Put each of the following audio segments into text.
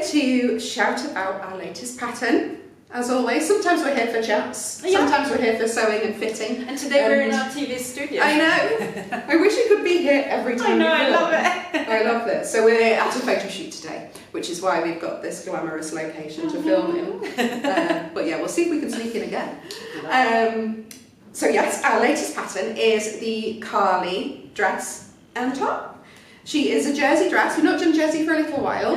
here to shout about our latest pattern. As always, sometimes we're here for chats, sometimes we're here for sewing and fitting. And today we're in our TV studio. I know. I wish it could be here every time. I know, I love it. I love this. So we're at a photo shoot today, which is why we've got this glamorous location to film in. But yeah, we'll see if we can sneak in again. So yes, our latest pattern is the Carly dress and top. She is a jersey dress. We've not done jersey for a little while,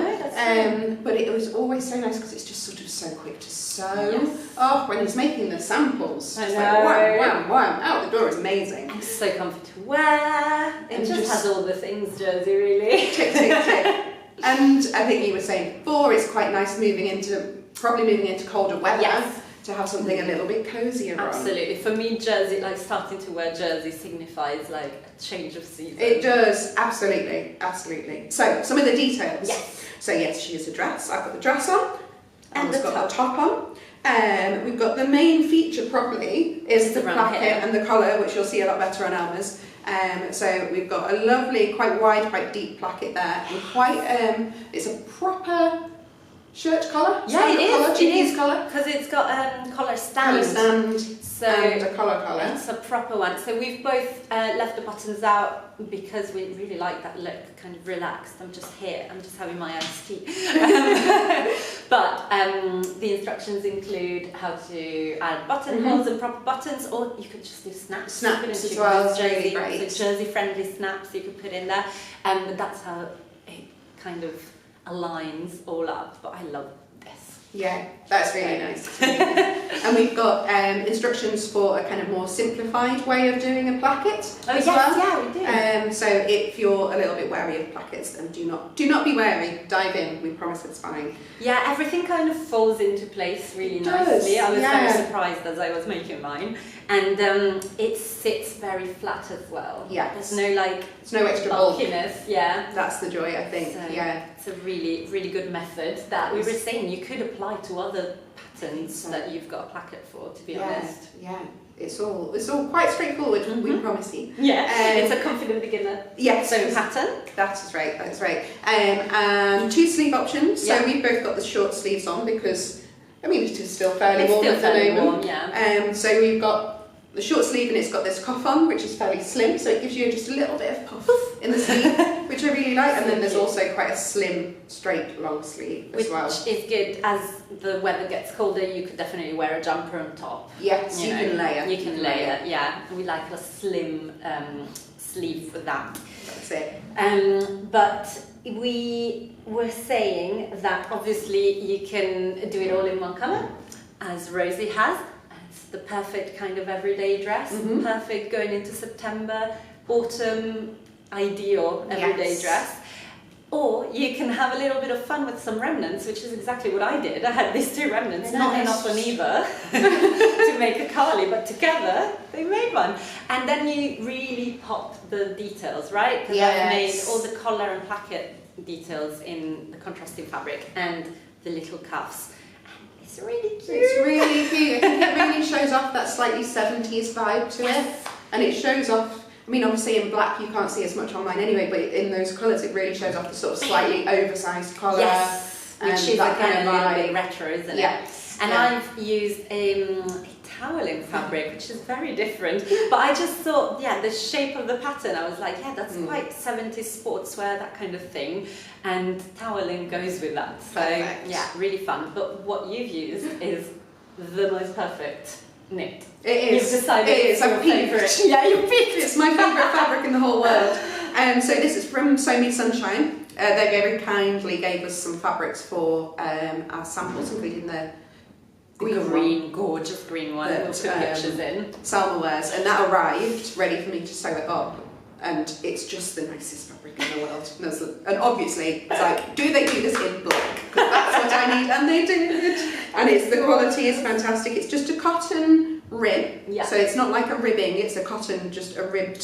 but it was always so nice because it's just sort of so quick to sew. Yes. Oh, when he's making the samples, I just know. like wham, wham, wham, out the door is amazing. And so comfy to wear. It just has all the things, jersey, really. Tick, tick, tick. And I think you were saying before, it's quite nice probably moving into colder weather. Yes. To have something a little bit cozier on. Absolutely. For me, jersey, like starting to wear jersey signifies like a change of season. It does, absolutely, absolutely. So, some of the details. Yes. So yes, she is a dress. I've got the dress on. And I've got the top on. We've got the main feature properly is the placket and the collar, which you'll see a lot better on Alma's. So we've got a lovely, quite wide, quite deep placket there. And quite, it's a proper shirt collar? Yeah, it is. It is collar. Because it's got collar stand. Collar stand so and a collar. It's a proper one. So we've both left the buttons out because we really like that look, kind of relaxed. I'm just here. I'm just having my iced tea. But the instructions include how to add buttonholes and proper buttons, or you could just do snaps. Snaps as well. It's jersey, really great. so jersey-friendly snaps you could put in there. But that's how it kind of aligns all up, but I love this. Yeah, that's really nice. And we've got instructions for a kind of more simplified way of doing a placket as well. Yeah, we do. So if you're a little bit wary of plackets, then do not be wary. Dive in. We promise it's fine. Yeah, everything kind of falls into place really nicely. I was very surprised as I was making mine, and it sits very flat as well. Yeah, there's no extra bulk. bulkiness. Yeah, that's the joy, I think. So yeah, it's a really, really good method that we were saying you could apply to other patterns that you've got a placket for. To be honest, yeah, it's all quite straightforward. We promise you. Yeah, it's a confident beginner. Yes, so pattern. That's right. That's right. And two sleeve options. So we've both got the short sleeves on because it is still fairly warm at the moment. Yeah. So we've got the short sleeve and it's got this cuff on, which is fairly slim, so it gives you just a little bit of puff in the sleeve, which I really like. And then there's also quite a slim, straight, long sleeve as well. Which is good. As the weather gets colder, you could definitely wear a jumper on top. Yes, you can layer. You can layer, yeah. We like a slim sleeve for that. That's it. But we were saying that obviously you can do it all in one colour, as Rosie has. It's the perfect kind of everyday dress, perfect going into September, autumn, ideal everyday dress. Or you can have a little bit of fun with some remnants, which is exactly what I did. I had these two remnants, not enough on either to make a Carly, but together they made one. And then you really pop the details, right? Because I've made all the collar and placket details in the contrasting fabric and the little cuffs. It's really cute. It's really cute. I think it really shows off that slightly 70s vibe to it. And it shows off, obviously in black you can't see as much on mine anyway, but in those colours it really shows off the sort of slightly oversized collar. Yes, which is that kind of a little bit retro, isn't it? Yes. And I've used a toweling fabric, which is very different. But I just thought, the shape of the pattern, I was like, that's quite 70s sportswear, that kind of thing. And toweling goes with that. So, really fun. But what you've used is the most perfect knit. It is. You've decided it's your favourite. Yeah, you picked. It's my favourite fabric in the whole world. So this is from Sew Me Sunshine. They very kindly gave us some fabrics for our samples, including the green, gorgeous green one that we'll put pictures in. Salma wears, and that arrived ready for me to sew it up. And it's just the nicest fabric in the world. And obviously, it's like, do they do this in black? Because that's what I need, and they did. And the quality is fantastic. It's just a cotton rib, so it's not like a ribbing. It's a cotton, just a ribbed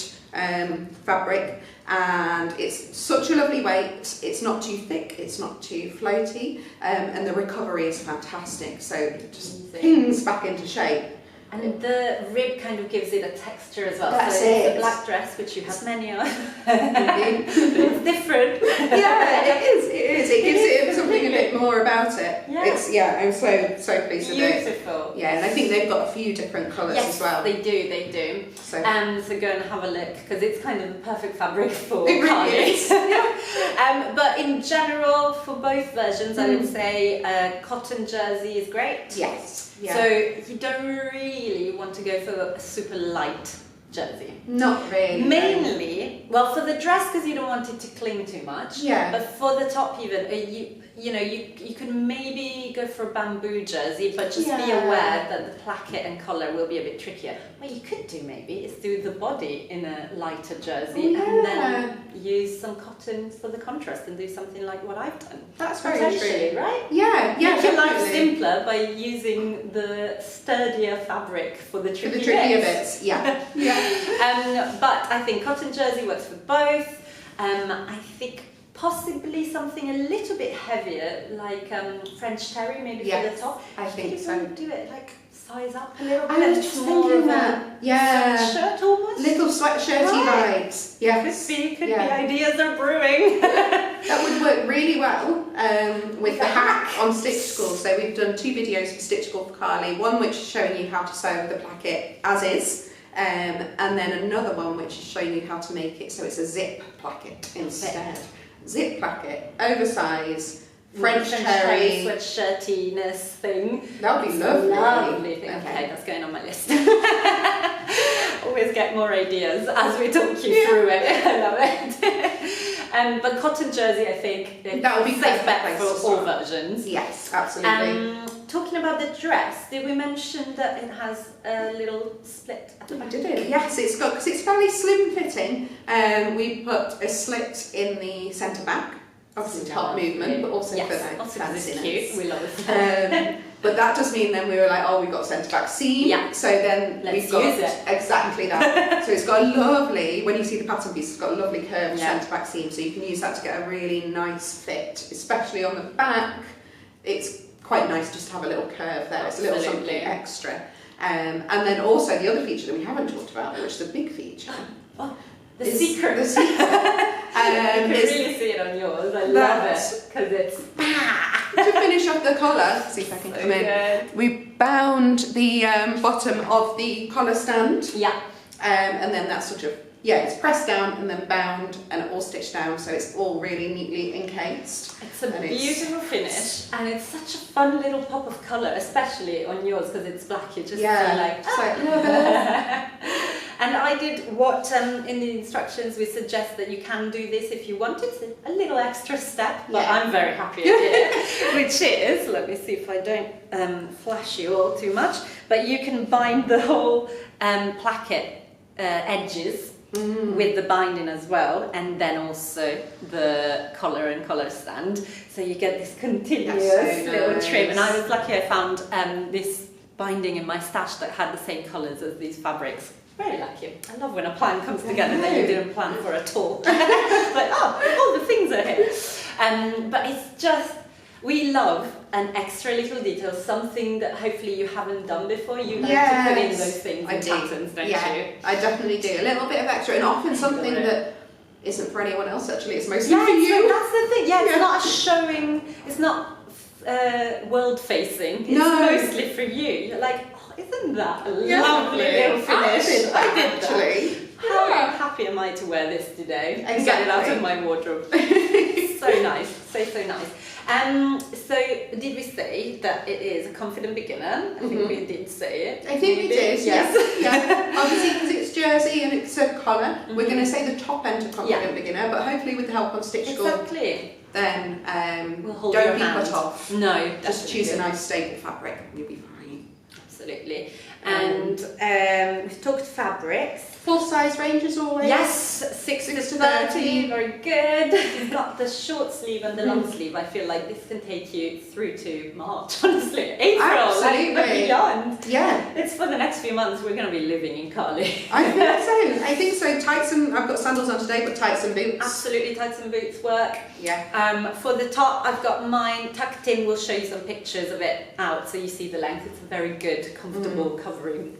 fabric, and it's such a lovely weight. It's not too thick. It's not too floaty, and the recovery is fantastic. So it just pings back into shape. And the rib kind of gives it a texture as well. That's so it. It's a black dress, which you have many of. It's different. Yeah, it is. It is. It gives it something a bit bit more about it. Yeah. I'm so pleased with it. Beautiful. Yeah, and I think they've got a few different colours as well. They do. So, So go and have a look, because it's kind of the perfect fabric for it really Carly. is. But in general, for both versions, I would say cotton jersey is great. Yes. Yeah. So you don't really want to go for a super light jersey. Not really. Mainly, well, for the dress, because you don't want it to cling too much. Yeah. But for the top, even you can maybe go for a bamboo jersey, but just be aware that the placket and collar will be a bit trickier. What you could do maybe is do the body in a lighter jersey and then use some cotton for the contrast and do something like what I've done. That's very true, right? Yeah. Make your life simpler by using the sturdier fabric for the trickier bits. Yeah. But I think cotton jersey works for both. I think possibly something a little bit heavier, like French terry, maybe for the top. I think so. Do it like size up a little bit. I was just thinking that. Yeah. Sweatshirt almost. Little sweatshirty vibes. Yes. Could be ideas are brewing. That would work really well with the hack on Stitch School. So we've done 2 videos for Stitch School for Carly. One which is showing you how to sew with the placket as is. And then another one which is showing you how to make it so it's a zip placket instead. Zip placket, oversized, French terry, sweatshirtiness thing. That would be lovely. Lovely thing. Okay, that's going on my list. Always get more ideas as we talk you through it. I love it. But cotton jersey, I think that would be safe bet for all versions. Yes, absolutely. Talking about the dress, did we mention that it has a little split at the back? I did. Yes, it's got, because it's fairly slim fitting. We put a slit in the centre back, obviously top movement, but also for that fanciness. Cute. We love it. But that does mean then we were like, oh, we've got centre back seam. Yeah. So then we've got use it. Exactly that. So it's got a lovely, when you see the pattern piece, it's got a lovely curved centre back seam. So you can use that to get a really nice fit, especially on the back. It's quite nice just to have a little curve there. It's a little something extra. And then also the other feature that we haven't talked about, which is a big feature. The secret. The secret. You can really see it on yours. I love it because it's to finish off the collar. See if I can come in. We bound the bottom of the collar stand. Yeah. And then that's sort of it's pressed down and then bound and all stitched down, so it's all really neatly encased. It's a beautiful finish, and it's such a fun little pop of colour, especially on yours because it's black. You just feel like And I did what in the instructions we suggest that you can do this if you wanted, a little extra step, but I'm very happy I did it, which is, let me see if I don't flash you all too much, but you can bind the whole placket edges with the binding as well, and then also the collar and collar stand, so you get this continuous little trim. And I was lucky I found this binding in my stash that had the same colours as these fabrics. Very lucky. I love when a plan comes together that you didn't plan for at all. Like, all the things are here. But it's just, we love an extra little detail, something that hopefully you haven't done before. You like to put in those things in patterns, don't you? I definitely do. A little bit of extra, and often something that isn't for anyone else, actually. It's mostly for you. That's the thing. It's not showing, it's not world facing. It's mostly for you. You're like, isn't that a lovely little finish? I did actually. How happy am I to wear this today? Exactly. Get it out of my wardrobe. So nice, so nice. So did we say that it is a confident beginner? I think we did say it. I think we did, yes. Obviously, because it's jersey and it's a collar, we're going to say the top end of confident beginner, but hopefully with the help of Stitch School, then we'll don't be put off. No, just choose a nice stable fabric and you'll be fine. Absolutely. And we've talked fabrics. Full size range as always. Yes, 6 to 30, very good. You've got the short sleeve and the long sleeve. I feel like this can take you through to March, honestly. April, absolutely. And beyond. Yeah. It's for the next few months we're going to be living in Carly. I think so. Tights and, I've got sandals on today, but tights and boots. Absolutely, tights and boots work. Yeah. For the top, I've got mine tucked in. We'll show you some pictures of it out so you see the length. It's a very good, comfortable covering.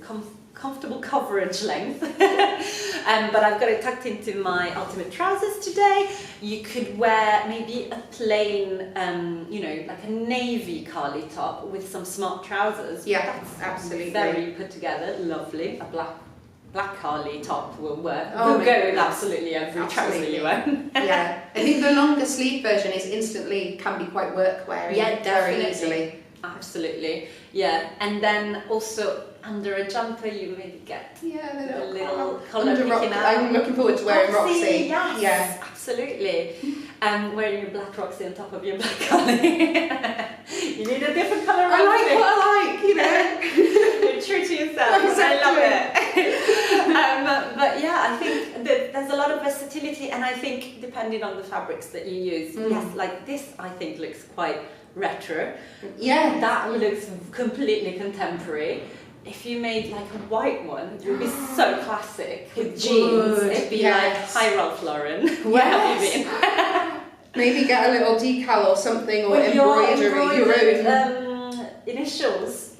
comfortable coverage length. But I've got it tucked into my ultimate trousers today. You could wear maybe a plain, like a navy Carly top with some smart trousers. Yeah, That's absolutely. very put together, lovely. A black Carly top will work. Oh, Will go with absolutely every trouser you own. Yeah, I think the longer sleeve version is can be quite work wearing. Yeah, very definitely. easily. Absolutely, yeah. And then also under a jumper, you maybe get Yeah, a little collar under picking out. I'm looking forward to wearing Roxy. Yes, Yeah. absolutely. Wearing your black Roxy on top of your black Carly. You need a different colour I like Roxy. what I like, you know. You're true to yourself. Exactly. I love it. But yeah, I think that there's a lot of versatility, and I think depending on the fabrics that you use, yes, like this I think looks quite retro. Yeah. That looks completely contemporary. If you made like a white one, it would be so classic with jeans. It'd be like, hi Ralph Lauren, where have you been? Maybe get a little decal or something, or with embroidery your own. Initials.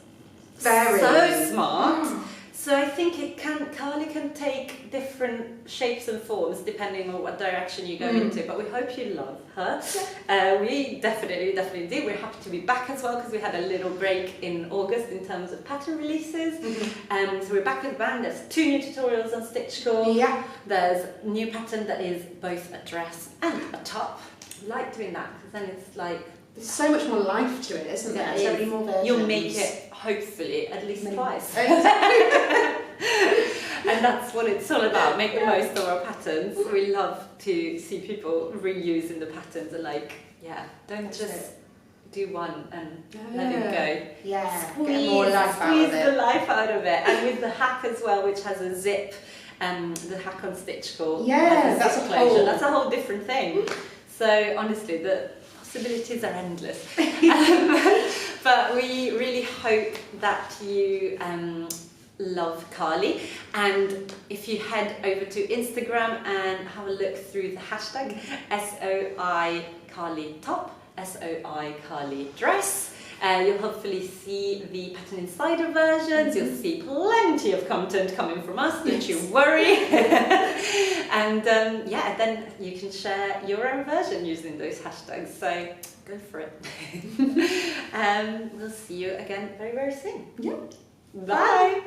Very. So smart. So I think Carly can take different shapes and forms depending on what direction you go into, but we hope you love her. We definitely do. We're happy to be back as well because we had a little break in August in terms of pattern releases. So we're back with the band. There's 2 new tutorials on Stitch School. Yeah. There's a new pattern that is both a dress and a top. I like doing that because then it's like... There's so much more life to it, isn't there? So many more versions. You'll make it, hopefully, at least twice. Exactly. And that's what it's all about, make the most of our patterns. We love to see people reusing the patterns and don't just do one and let it go. Yeah, get more life out of it. Squeeze the life out of it. And with the hack as well, which has a zip, the hack on Stitch School. Yeah, that's a whole different thing. So honestly, the possibilities are endless. But we really hope that you love Carly, and if you head over to Instagram and have a look through the hashtag SOI Carly Top, SOI Carly Dress, you'll hopefully see the Pattern Insider versions. You'll see plenty of content coming from us, don't you worry. And then you can share your own version using those hashtags, so go for it. We'll see you again very, very soon. Yeah. Bye.